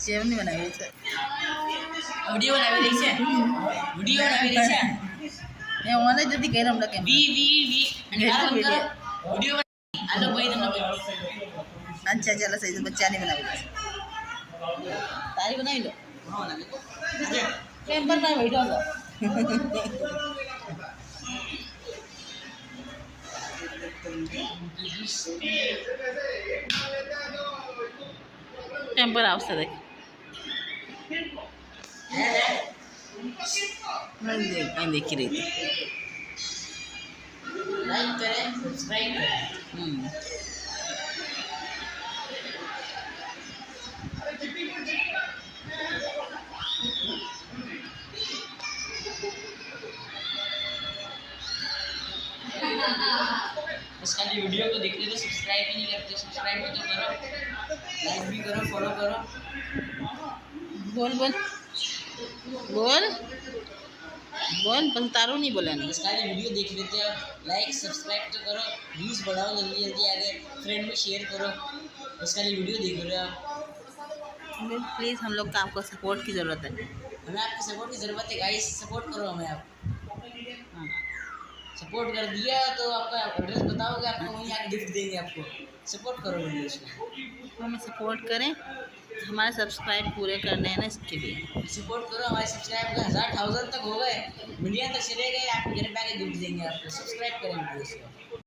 સેવ નહીં બનાવી છે, વિડિયો બનાવી રહી છે, વિડિયો બનાવી રહી છે એ ઓને જલ્દી કહી રમલા કેમ વી અને આ વિડિયો આ તો ભાઈ તમને अच्छा चलो सही तो बच्चा नहीं बनावी तारी बनाई लो હા ના केम पर मैं बैठो तो टेम्पर आवश्यक देख मैं देखी रही थी લાઈક કરે સબસ્ક્રાઇબ કરે उसका जो वीडियो को देखते तो सब्सक्राइब ही नहीं करते, सब्सक्राइब भी तो करो, लाइक भी करो, फॉलो करो। बोल बोल बोल बोल पर तारू नहीं बोला नहीं उसका जो वीडियो देख लेते हो लाइक सब्सक्राइब तो करो, व्यूज़ बढ़ाओ, जल्दी जल्दी आगे फ्रेंड में शेयर करो। उसका जो वीडियो देख रहे हो आप, प्लीज़ हम लोग का आपको सपोर्ट की ज़रूरत है, हमें आपकी सपोर्ट की ज़रूरत है गाइस, सपोर्ट करो हमें आप। सपोर्ट कर दिया तो आपका एड्रेस बताओगे, आपको वहीं आके गिफ्ट देंगे आपको। सपोर्ट करो वीडियोस को, हमें सपोर्ट करें, हमारे सब्सक्राइब पूरे करने हैं ना, इसके लिए सपोर्ट करो। हमारे सब्सक्राइब 1000 तक हो गए, मिलियन तक चले गए, आपके घर पे आके गिफ्ट देंगे आपको। सब्सक्राइब करें वीडियोस को।